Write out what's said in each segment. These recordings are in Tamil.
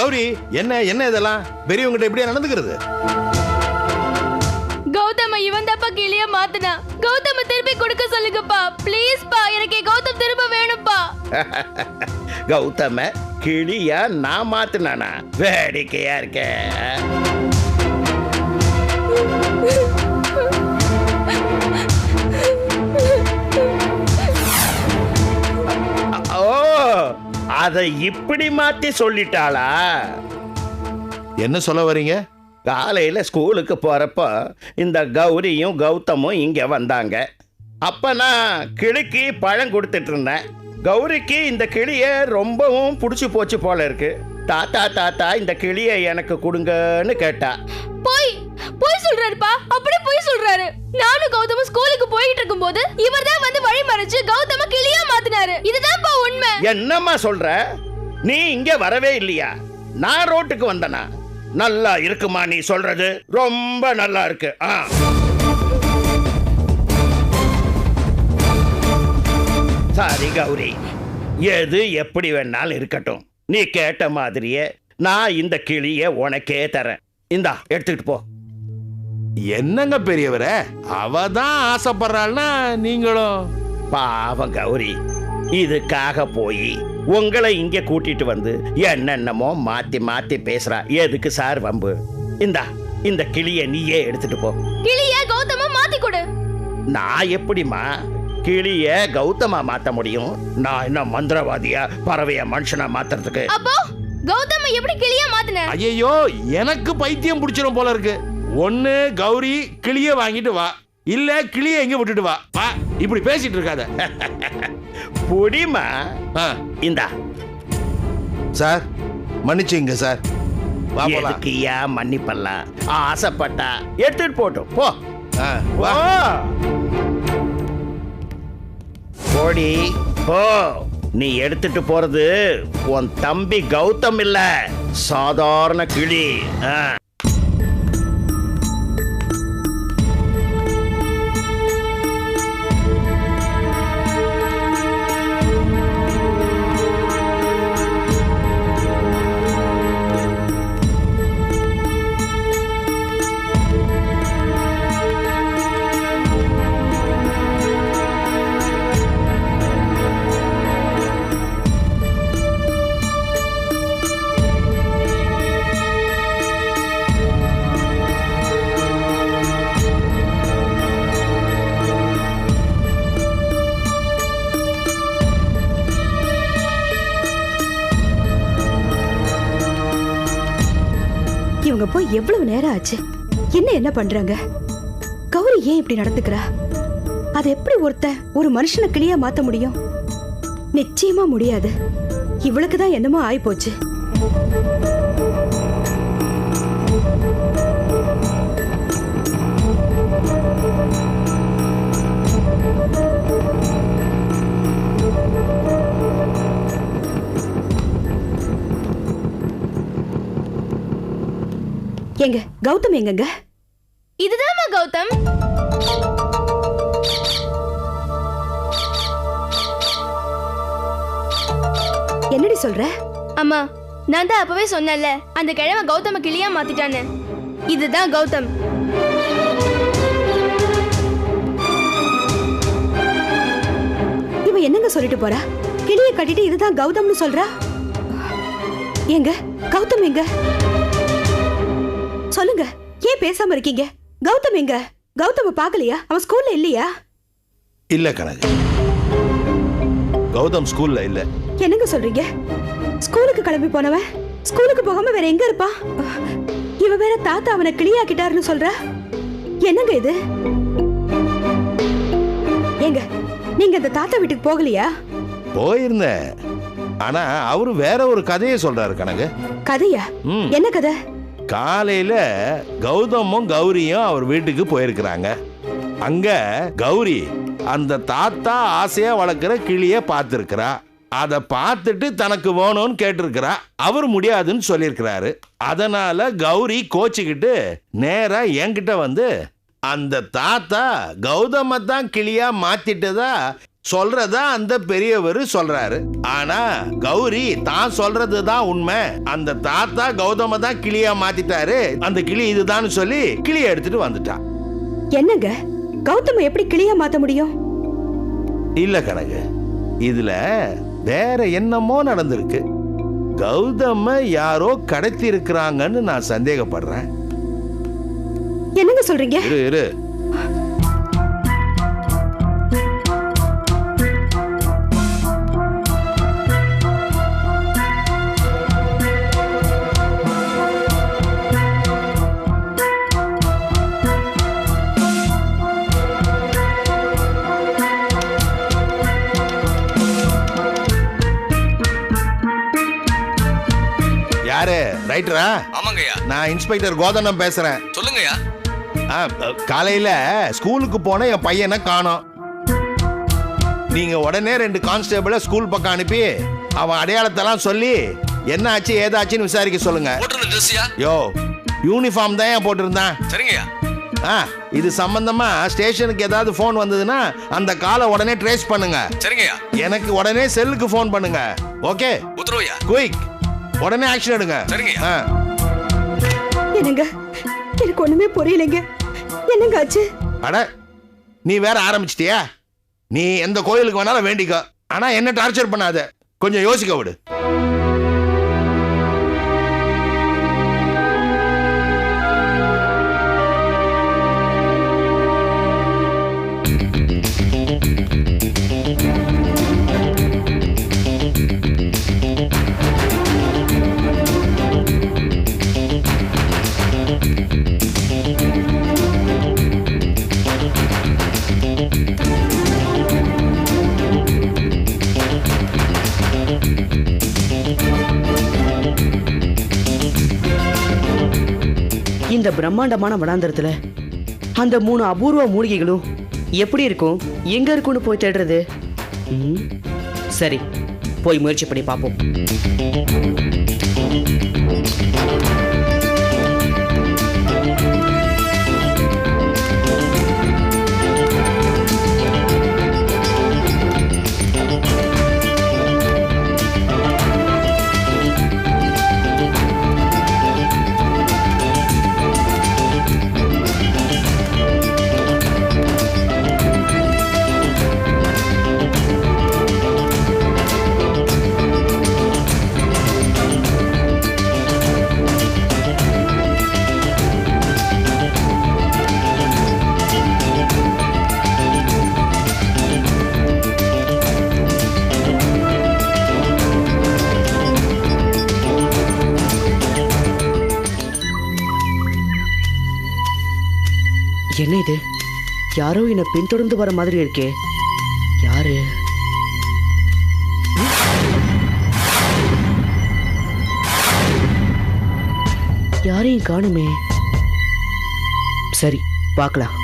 கௌரி, என்ன என்ன இதெல்லாம் பெரியவங்கிட்ட எப்படியா நடந்துக்கிறது? கௌதம இவன் தப்பா கிளிய மாத்துனா. கௌதம திருப்பி கொடுக்க சொல்லுங்கப்பா, ப்ளீஸ் பா. எனக்கு கௌதம் திரும்ப வேணும்ப்பா. கௌதம கிளியா நான் மாத்தினானா? வேடிக்கையா இருக்க. ஓ, அதை இப்படி மாத்தி சொல்லிட்டாளா? என்ன சொல்ல வரீங்க? காலையில ஸ்கூலுக்கு போறப்ப இந்த கௌரியும் கௌதமும் இங்க வந்தாங்க. அப்ப நான் கிளிக்கு பழம் கொடுத்துட்டு இருந்தேன். கௌரிக்கு இந்த கிளிய ரொம்பவும் பிடிச்சி போச்சு போல இருக்கு. தாத்தா தாத்தா இந்த கிளிய எனக்கு கொடுங்கன்னு கேட்டா. போய் போய் சொல்றாருப்பா, அப்படியே போய் சொல்றாரு. நானும் கௌதமும் ஸ்கூலுக்கு போயிட்டு இருக்கும்போது இவர்தான் வந்து வழி மறைச்சு கௌதம கிளியா மாத்தினாரு. இதுதான்ப்பா உண்மை. என்னம்மா சொல்ற? நீ இங்க வரவே இல்லையா? நான் ரோட்டுக்கு வந்தனா? நல்லா இருக்குமா நீ சொல்றது? ரொம்ப நல்லா இருக்கு. சாரி கௌரி, எது எப்படி வேணாலும் இருக்கட்டும். நீ கேட்ட மாதிரியே நான் இந்த கிளிய உனக்கே தரேன். இந்தா எடுத்துக்கிட்டு போ. என்னங்க பெரியவரே, அவதான் ஆசைப்படுறாள்னா நீங்களும்? பாவம் கௌரி, இதுக்காக போய் உங்களை இங்க கூட்டிட்டு வந்து என்னென்னமோ மாத்தி மாத்தி பேசுறா. எதுக்கு சார் வம்பு? இந்தா இந்த கிளிய நீயே எடுத்துட்டு போ. கிளிய கௌதம மாத்தி கொடு. நான் எப்படிமா கிளிய கௌதமா மாத்த முடியும்? நான் என்ன மந்திரவாதியா பறவைய மனுஷனா மாத்துறதுக்கு? அப்போ கௌதம எப்படி கிளியா மாத்தின? ஐயோ, எனக்கு பைத்தியம் பிடிச்சிரும் போல இருக்கு. ஒண்ணு கௌரி கிளிய வாங்கிட்டு வா, இல்ல கிளிய எங்க விட்டுட்டு வா. வா, இப்படி பேசிட்டு இருக்காத. புடிமா. இந்தா சார், மன்னிச்சுங்க சார். எதுக்குயா மன்னிப்பல்லாம்? ஆசைப்பட்டா எடுத்துட்டு போட்டோம். போ வா. போடி போ. நீ எடுத்துட்டு போறது உன் தம்பி கௌதம் இல்ல, சாதாரண கிளி. இவங்க போய் எவ்வளவு நேரம் ஆச்சு? என்ன பண்றாங்க? கௌரி ஏன் இப்படி நடந்துக்கிறா? அது எப்படி ஒரு மனுஷனை கிளியா மாத்த முடியும்? நிச்சயமா முடியாது. இவளுக்கு தான் என்னமோ ஆயிப்போச்சு. எங்க கௌதம் எங்கங்க? இதுதான்மா கௌதம். என்னடி சொல்ற? அம்மா, நான் தான் அப்பவே சொன்னேன்ல, அந்த கிழமை கௌதம கிளியா மாத்திட்டானே. இதுதான் கௌதம். இவ என்னங்க சொல்லிட்டு போறா? கிளிய கட்டிட்டு இதுதான் கௌதம்னு சொல்றா. எங்க கௌதம் எங்க? சொல்லுங்க, ஏன் பேசாம இருக்கீங்க? கௌதம் எங்க? கௌதம பார்க்கலையா? அவன் ஸ்கூல்ல இல்லையா? இல்ல கனகு, கௌதம் ஸ்கூல்ல இல்ல. என்னங்க சொல்றீங்க? ஸ்கூலுக்கு கிளம்பி போனவன் ஸ்கூலுக்கு போகாம வேற எங்க இருப்பான்? இவ வேற தாத்தா அவனை கிளியாக்கிட்டாருன்னு சொல்ற. என்னங்க இது? ஏங்க, நீங்க அந்த தாத்தா வீட்டுக்கு போகலையா? போயிருந்தேன். ஆனா அவரு வேற ஒரு கதையை சொல்றாரு கனகு. கதையா? என்ன கதை? காலையில கௌதமும் கௌரியும் அவர் வீட்டுக்கு போயிருக்கிறாங்க. அங்க கௌரி அந்த தாத்தா ஆசையா வளர்க்கிற கிளிய பார்த்திருக்கிறா. அதை பார்த்துட்டு தனக்கு வேணும்னு கேட்டிருக்கிறா. அவர் முடியாதுன்னு சொல்லியிருக்கிறாரு. அதனால கௌரி கோச்சிக்கிட்டு நேரா என்கிட்ட வந்து அந்த தாத்தா கௌதம தான் கிளியா மாத்திட்டதா சொல்றதா அந்த பெரியவர் சொல்றாரு. ஆனா கௌரி தான் சொல்றதுதான் உண்மை. அந்த தாத்தா கௌதம தான் கிளியா மாத்திட்டாரு. அந்த கிளி இதுதான் சொல்லி கிளியை எடுத்துட்டு வந்துட்டான். என்னங்க கௌதம எப்படி கிளியா மாத்த முடியும்? இல்ல கனகு, இதுல வேற என்னமோ நடந்திருக்கு. கௌதம யாரோ கடத்தி இருக்கிறாங்கன்னு நான் சந்தேகப்படுறேன். என்னங்க சொல்றீங்க? இரு இரு, யாரு ரைட்டரா? ஆமாங்கய்யா. நான் இன்ஸ்பெக்டர் கோதனம் பேசுறேன். சொல்லுங்கய்யா. காலையில ஸ்கூலுக்கு போன என் பையனை காணோம். நீங்க உடனே 2 கான்ஸ்டபிள ஸ்கூல் பக்கம் அனுப்பி அவன் அடையாளத்தெல்லாம் சொல்லி என்ன ஆச்சு ஏதாச்சுன்னு விசாரிக்க சொல்லுங்க. போட்டிருந்த ட்ரெஸ்ஸியா? யோ, யூனிஃபார்ம் தான் ஏன் போட்டிருந்தான். சரிங்கய்யா. இது சம்பந்தமா ஸ்டேஷனுக்கு ஏதாவது போன் வந்ததுன்னா அந்த காலை உடனே ட்ரேஸ் பண்ணுங்க. சரிங்கய்யா. எனக்கு உடனே செல்லுக்கு போன் பண்ணுங்க. ஓகே, உத்தரவுயா. குயிக், உடனே ஆக்ஷன் எடுங்க. சரிங்கய்யா. என்னங்க எனக்கு ஒண்ணுமே புரியலைங்க. என்னங்க ஆச்சு? அட, நீ வேற ஆரம்பிச்சிட்டியா? நீ எந்த கோயிலுக்கு வேணாலும் வேண்டிக்கோ, ஆனா என்ன டார்ச்சர் பண்ணாத. கொஞ்சம் யோசிக்க விடு. இந்த பிரம்மாண்டமான வனாந்தரத்துல அந்த 3 அபூர்வ மூலிகைகளும் எப்படி இருக்கும், எங்க இருக்கும்னு போய் தேடுறது? சரி, போய் முயற்சி பண்ணி பார்ப்போம். என்ன இது? யாரோ என்ன பின்தொடர்ந்து வர மாதிரி இருக்கே. யாரு? யாரையும் காணுமே. சரி, பார்க்கலாம்.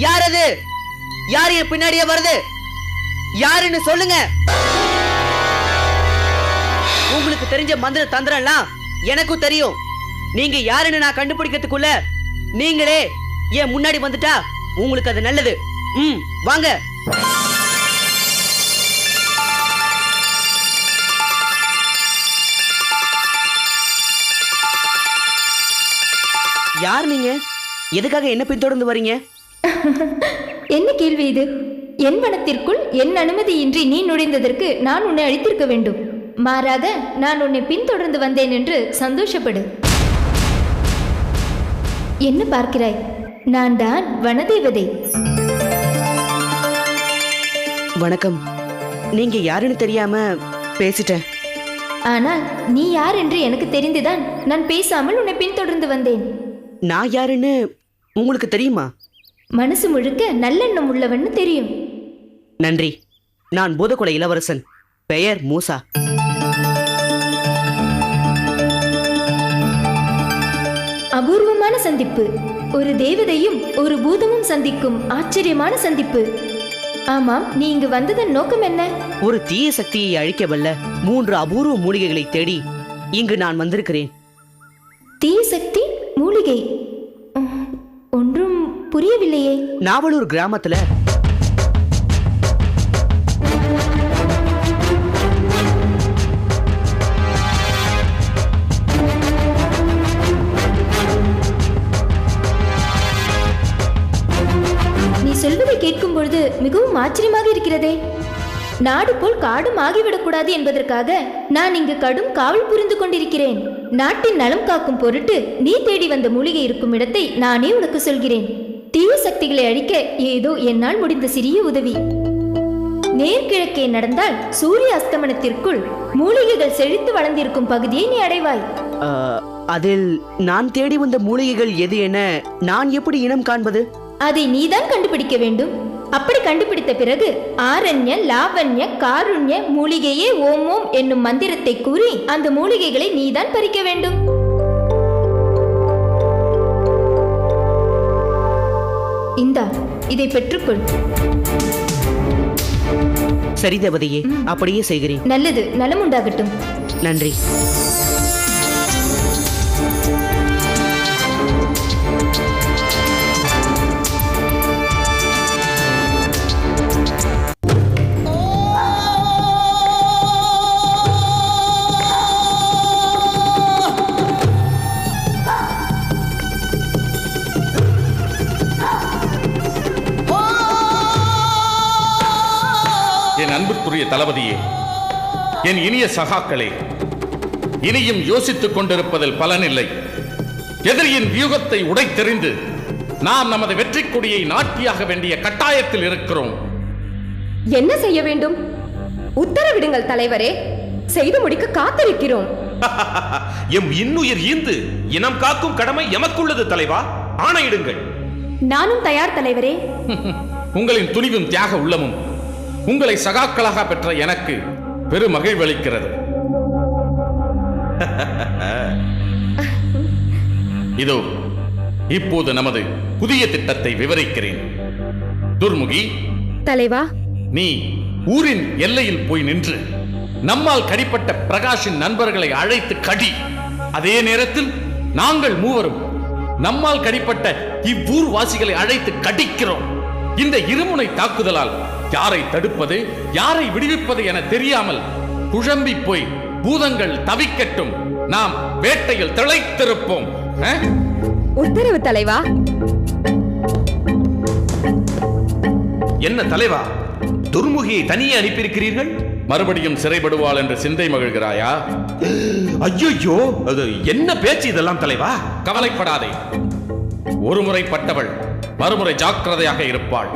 யார் அது? யார் என் பின்னாடியே வருது? யாருன்னு சொல்லுங்க. உங்களுக்கு தெரிஞ்ச மந்திர தந்திரம் எல்லாம் எனக்கும் தெரியும். நீங்க யாருன்னு நான் கண்டுபிடிக்கிறதுக்குள்ள நீங்களே என் முன்னாடி வந்துட்டா உங்களுக்கு அது நல்லது. வாங்க. யார் நீங்க? எதுக்காக என்ன பின்தொடர்ந்து வரீங்க? என்ன கேள்வி இது? என் வனத்திற்குள் என் அனுமதியின்றி நீ நுழைந்ததற்கு நான் உன்னை அழித்திருக்க வேண்டும். மாறாக நான் உன்னை பின்தொடர்ந்து வந்தேன் என்று சந்தோஷப்படு. என்ன பார்க்கிறாய்? நான் தான் வனதேவதை. வணக்கம். நீங்க யாருன்னு தெரியாம பேசிட்டேன். ஆனால் நீ யார் என்று எனக்கு தெரிந்துதான் நான் பேசாமல் உன்னை பின்தொடர்ந்து வந்தேன். நான் யாருன்னு உங்களுக்கு தெரியுமா? மனசு முழுக்க நல்லெண்ணம் உள்ளவன்னு தெரியும். நன்றி. நான் பூதக்குல இளவரசன், பெயர் மூசா. அபூர்வமான சந்திப்பு. ஒரு தேவதையும் ஒரு பூதமும் சந்திக்கும் ஆச்சரியமான சந்திப்பு. ஆமாம், நீ இங்கு வந்ததன் நோக்கம் என்ன? ஒரு தீய சக்தியை அழிக்க வல்ல 3 அபூர்வ மூலிகைகளை தேடி இங்கு நான் வந்திருக்கிறேன். தீய சக்தி, மூலிகை, ஒன்றும் புரியவில்லையே. நாவலூர் கிராமத்துல நீ சொல்வதை கேட்கும் பொழுது மிகவும் ஆச்சரியமாக இருக்கிறதே. நாடு போல் காடும் ஆகிவிடக்கூடாது என்பதற்காக நான் இங்கு கடும் காவல் புரிந்து கொண்டிருக்கிறேன். நாட்டின் நலம் காக்கும் பொருட்டு நீ தேடி வந்த மூலிகை இருக்கும் இடத்தை நானே உனக்கு சொல்கிறேன். தீய சக்திகளை அழிக்க ஏதோ என்னால் முடிந்த சிறிய உதவி. நேர்கிழக்கே நடந்தால் சூரிய அஸ்தமனத்திற்குள் மூலிகைகள் செழித்து வளர்ந்திருக்கும் பகுதியை நீ அடைவாய். அதில் நான் தேடி வந்த மூலிகைகள் எது என நான் எப்படி இனம் காண்பது? அதை நீதான் கண்டுபிடிக்க வேண்டும். அப்படி கண்டுபிடித்த பிறகு ஆரண்ய, லாவண்ய, காருண்ய மூலிகையே ஓம் ஓம் என்னும் மந்திரத்தை கூறி அந்த மூலிகைகளை நீதான் பறிக்க வேண்டும். இந்தா, இதை பெற்றுக்கொள். சரி தேவதையே, அப்படியே செய்கிறேன். நல்லது, நலம் உண்டாகட்டும். நன்றி. என் அன்புக்குரிய தளபதியே, என் இனிய சகாக்களே, இனியும் யோசித்துக் கொண்டிருப்பதில் பலனில்லை. எதிரியின் வியூகத்தை உடைத்தெறிந்து நாம் நமது வெற்றி கொடியை நாட்டியாக வேண்டிய கட்டாயத்தில் இருக்கிறோம். என்ன செய்ய வேண்டும்? உத்தரவிடுங்கள் தலைவரே, செய்து முடிக்க காத்திருக்கிறோம். எம் இன்னுயிர் ஈந்து இனம் காக்கும் கடமை எமக்குள்ளது தலைவா, ஆணையிடுங்கள். நானும் தயார் தலைவரே. உங்களின் துணிவும் தியாக உள்ளமும் உங்களை சகாக்களாக பெற்ற எனக்கு பெரு மகிழ்வளிக்கிறது. இதோ இப்போது நமது புதிய திட்டத்தை விவரிக்கிறேன். துர்முகி தலைவா, நீ ஊரின் எல்லையில் போய் நின்று நம்மால் கடிப்பட்ட பிரகாஷின் நண்பர்களை அழைத்து கடி. அதே நேரத்தில் நாங்கள் மூவரும் நம்மால் கடிப்பட்ட இவ்வூர் வாசிகளை அழைத்து கடிக்கிறோம். இந்த இருமுனை தாக்குதலால் யாரை தடுப்பது, யாரை விடுவிப்பது என தெரியாமல் குழம்பி போய் பூதங்கள் தவிக்கட்டும். நாம் வேட்டையில் திளைத்திருப்போம். உத்தரவு தலைவா. என்ன தலைவா, துர்முகியை தனியே அனுப்பியிருக்கிறீர்கள்? மறுபடியும் சிறைப்படுவாள் என்று சிந்தை மகிழ்கிறாயா? ஐயோ, அது என்ன பேச்சு இதெல்லாம் தலைவா? கவலைப்படாதே. ஒருமுறை பட்டவள் மறுமுறை ஜாக்கிரதையாக இருப்பாள்.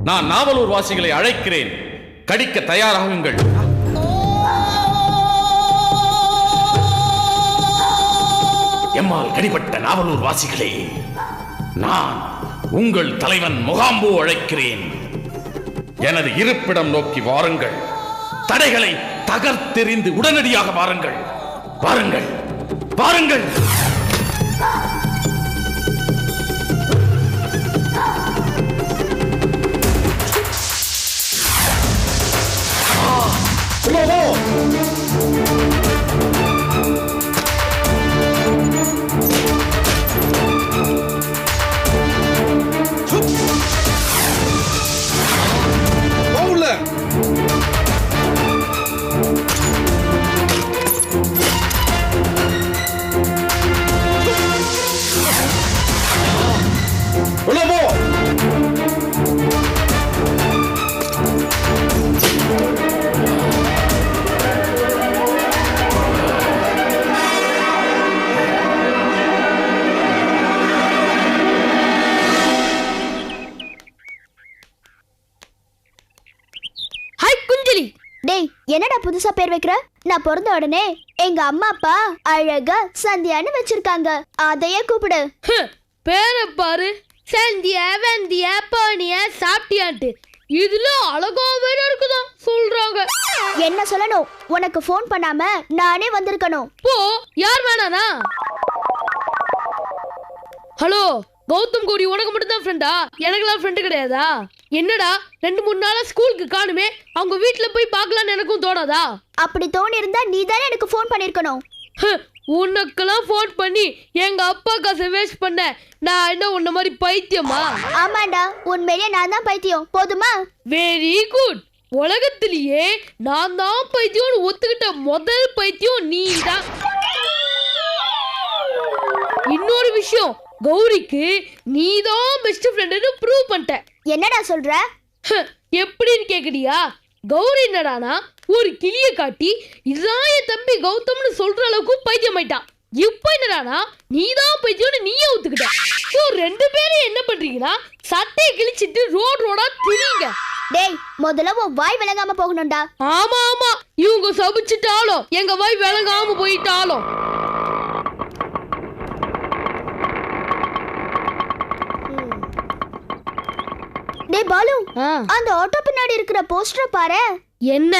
நான் நாவலூர் வாசிகளை அழைக்கிறேன். கடிக்க தயாராகுங்கள். எம்மால் கடிபட்ட நாவலூர் வாசிகளே, நான் உங்கள் தலைவன் முகாம்பு அழைக்கிறேன். எனது இருப்பிடம் நோக்கி வாருங்கள். தடைகளை தகர்த்தெறிந்து உடனடியாக வாருங்கள். வாருங்கள், வாருங்கள். என்னடா புதுசா பேர் வைக்கிற? நான் பிறந்த உடனே எங்க அம்மா அப்பா அழகா சந்தியான்னு வச்சிருக்காங்க, அதையே கூப்பிடு. பேரை பாரு, சந்தியா வெந்தியா பானியா சாப்பிட்டியான்ட்டு. இதுல அழகா வேற இருக்குதான் சொல்றாங்க. என்ன சொல்லணும்? உனக்கு போன் பண்ணாம நானே வந்திருக்கணும். போ, யார் வேணானா? ஹலோ கௌதம் கௌரி, உனக்கு மட்டும் தான் ஃப்ரெண்டா? எனக்கெல்லாம் ஃப்ரெண்டு கிடையாதா? என்னடா 2-3 நாளா ஸ்கூலுக்கு காணுமே, அவங்க வீட்டுல போய் பார்க்கலான்னு எனக்கும் தோணாதா? அப்படி தோணி இருந்தா நீ தானே எனக்கு போன் பண்ணிருக்கணும். உனக்கெல்லாம் போன் பண்ணி எங்க அப்பா காசை வேஸ்ட் பண்ண நான் என்ன உன்ன மாதிரி பைத்தியமா? ஆமாண்டா, உண்மையிலேயே நான் தான் பைத்தியம், போதுமா? Very good. உலகத்திலேயே நான் தான் பைத்தியம்னு ஒத்துக்கிட்ட முதல் பைத்தியம் நீ தான். இன்னொரு விஷயம், கௌரிக்கு நீதான் பெஸ்ட் ஃப்ரெண்ட்னு ப்ரூவ் பண்ணிட்ட. என்னடா சொல்ற? எப்படின்னு கேக்குறியா? கௌரி என்னடானா ஒரு கிளிய காட்டி இதுதான் என் தம்பி கௌதம்னு சொல்ற அளவுக்கு பைத்தியம் ஆயிட்டான். இப்போ என்னடானா நீதான் பைத்தியம்னு நீயே ஒத்துக்கிட்ட. ஸோ 2 பேரும் என்ன பண்றீங்கன்னா சட்டையை கிழிச்சிட்டு ரோடா திரிங்க. டேய், முதல்ல உன் வாய் விளங்காம போகணும்டா. ஆமா ஆமா, இவங்க சபிச்சுட்டாலும் எங்க வாய் விளங்காம போயிட்டாலும். டேய் பாலு, அந்த ஆட்டோ பின்னாடி இருக்கிற போஸ்டரை பாரு. என்ன?